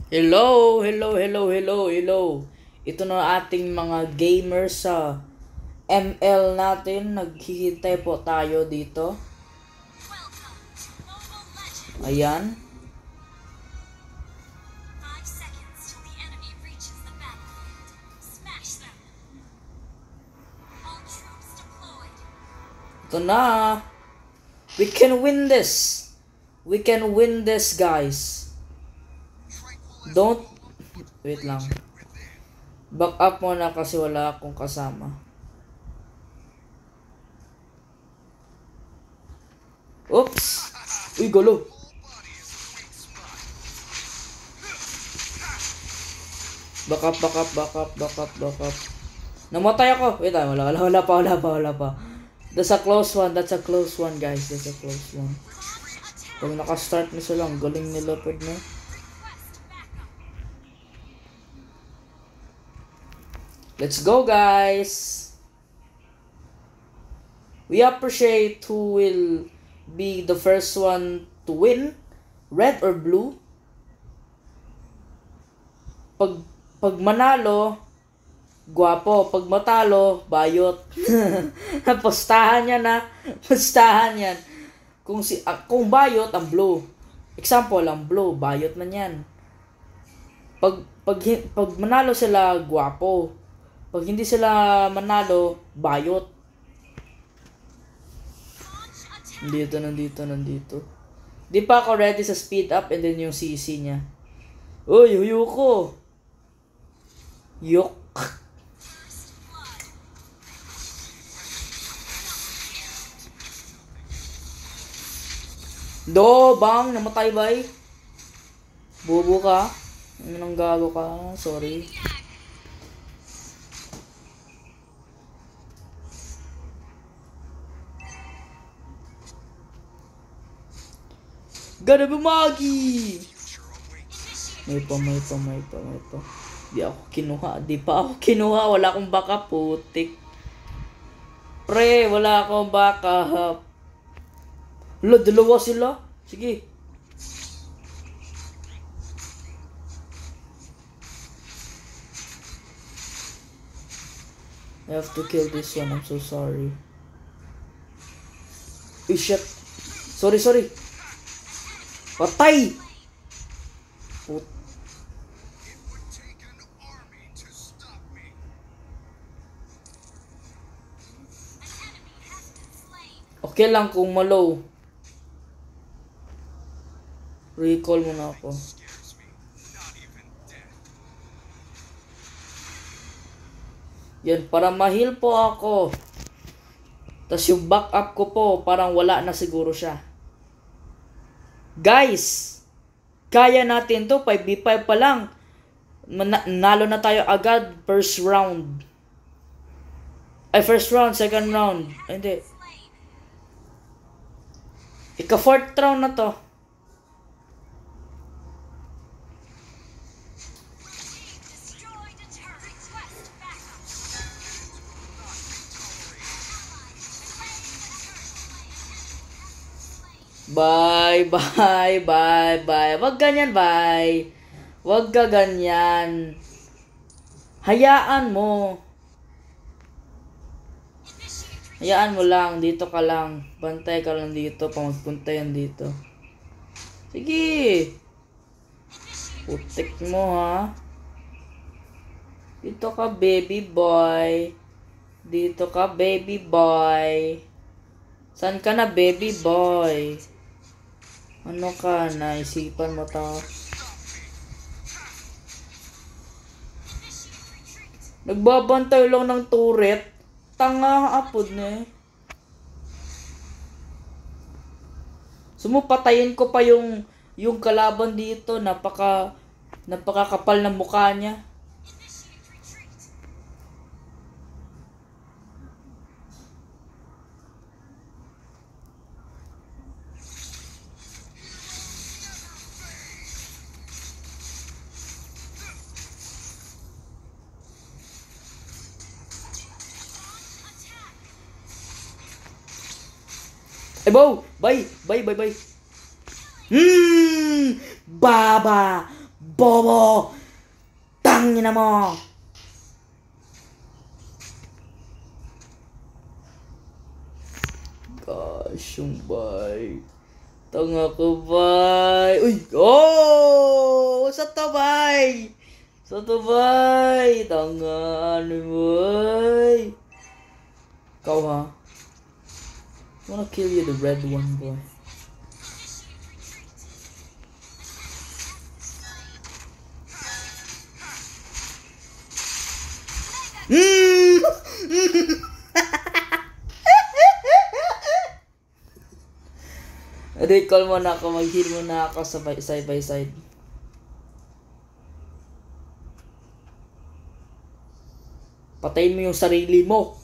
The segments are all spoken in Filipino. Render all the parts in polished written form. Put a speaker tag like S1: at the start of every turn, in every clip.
S1: Hello, hello, hello, hello, hello. Ito na ating mga gamers sa ML natin. Naghihintay po tayo dito. Ayan. Ito na. We can win this. We can win this, guys. Don't... Wait lang. Back up muna kasi wala akong kasama. Oops! Uy, gulo! Back up, back up, back up, back up, back up. Namatay ako! Wait lang, wala pa. That's a close one, guys. That's a close one. Pag naka-start na sila, ang galing nila pwede na. Let's go, guys! We appreciate who will be the first one to win. Red or blue? Pag manalo, guwapo. Pag matalo, bayot. Postahan yan na. Postahan yan. Kung bayot, ang blue. Example, ang blue, bayot na yan. Pag manalo sila, guwapo. Pag hindi sila manalo, bayot. Nandito. Di pa ako ready sa speed up and then yung CC niya. Uy, huyo ko. Yok. Bang, namatay bay. Bobo ka. Anong gago ka? Sorry. Gana bumagi! May pa. Di pa ako kinuha. Wala akong backup, putik. Pre, wala akong backup. Dalawa sila. Sige. I have to kill this one. I'm so sorry. Oh shit. Sorry. Patay! Okay lang kung malo. Recall muna ako. Yan, para ma-heal po ako. Tapos yung backup ko po, parang wala na siguro siya. Guys, kaya natin to. 5v5 pa lang. Nalo na tayo agad. First round. Second round. Hindi. Ika-4th round na to. Bye. Wag ganyan, bye. Wag ka ganyan. Hayaan mo. Hayaan mo lang. Dito ka lang. Bantay ka lang dito. Magpunta yan dito. Sige. Putik mo, ha. Dito ka, baby boy. Saan ka na, baby boy? Ano ka? Naisipan mo to? Nagbabantay lang ng turret. Tanga, apod na eh. Sumupatayin ko pa yung kalaban dito. Napakakapal na mukha niya. Bye. Baba. bobo! Tangina mo! Gosh, yung bay. Tanga ko, bay. Uy! Oh! Sa to, bay? Sa to, bay? Tanga, ano, bay? Ikaw, ha? I wanna kill you, the red one, boy. Recall mo na ako, mag-heal mo na ako sa side by side. Patayin mo yung sarili mo.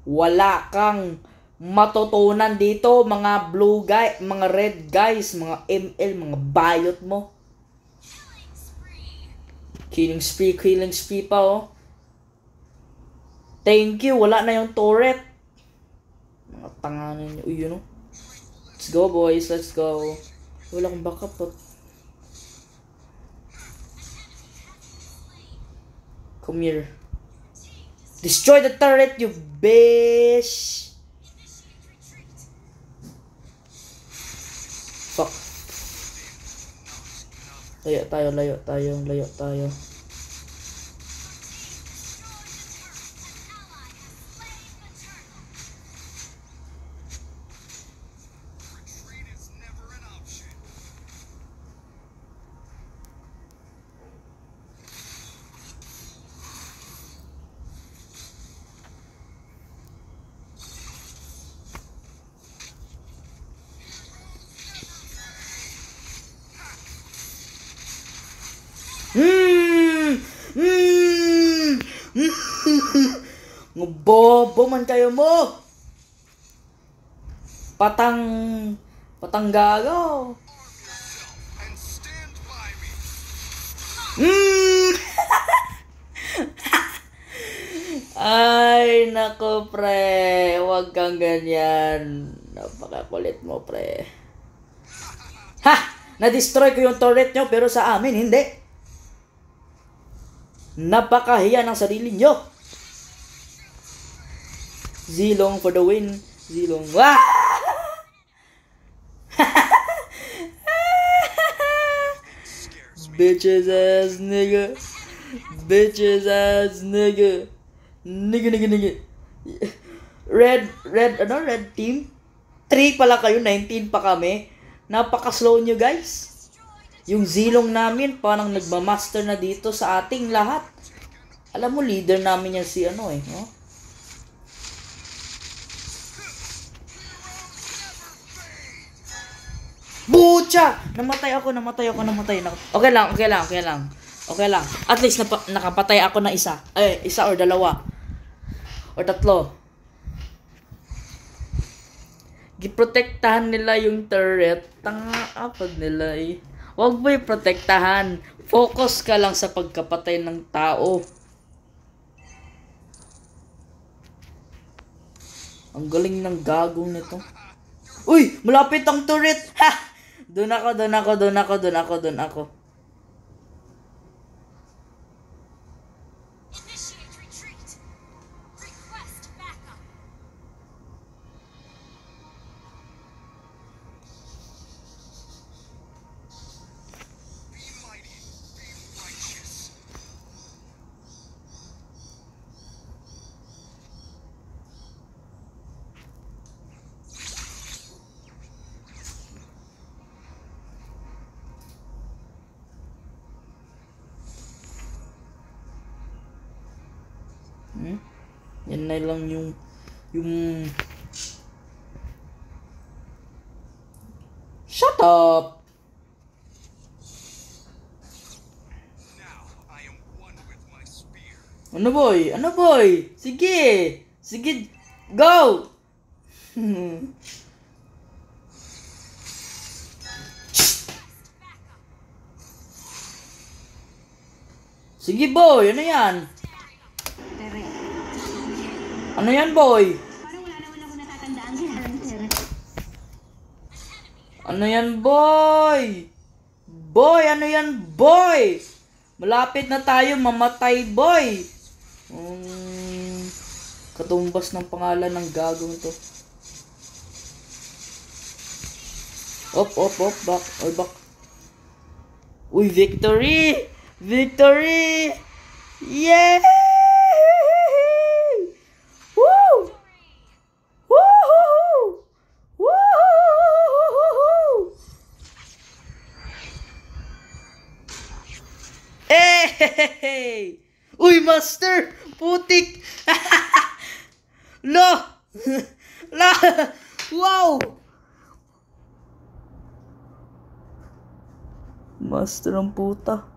S1: Wala kang matutunan dito, mga blue guy, mga red guys, mga ML, mga bayot mo. Killing spree pa, oh. Thank you, wala na yung turret. Mga tanganan nyo. Uy, yun, oh. Let's go, boys. Let's go. Wala akong backup, oh. Come here. Destroy the turret, you bitch! Fuck. Layo tayo. Bobo man kayo mo. Patanggago. Ay, nako pre. Huwag kang ganyan. Napakakulit mo, pre. Ha! Na-destroy ko yung turret nyo, pero sa amin, hindi. Napakahiya ng sarili nyo. Zilong for the win. Zilong. Wah! Bitches ass nigga. Bitches ass nigga. Nigga. Red team? 3 pala kayo, 19 pa kami. Napaka-slow nyo, guys. Yung Zilong namin, parang nagmamaster na dito sa ating lahat. Alam mo, leader namin yan si ano eh. No? Bucha! Namatay ako. Okay lang. At least nakapatay ako na isa. Isa or dalawa. Or tatlo. Giprotektahan nila yung turret. Tanga-apad nila eh. Huwag mo i-protektahan. Focus ka lang sa pagkapatay ng tao. Ang galing ng gagong nito. Uy! Malapit ang turret! Ha! Doon ako. Yan na lang yung Shut up! Ano boy? Sige, go! Sige boy, ano yan? Ano yan, boy?
S2: Parang wala naman ako natatandaan kay Hunter.
S1: Ano yan, boy? Boy, ano yan, boy? Malapit na tayo mamatay, boy. Katumbas ng pangalan ng gagong to. Op, back. Oy, back. Uy, victory! Victory! Yeah! Woo! Woo! Woo! Hey! Uy, master! Putik! No! La! Wow! Master ang puta.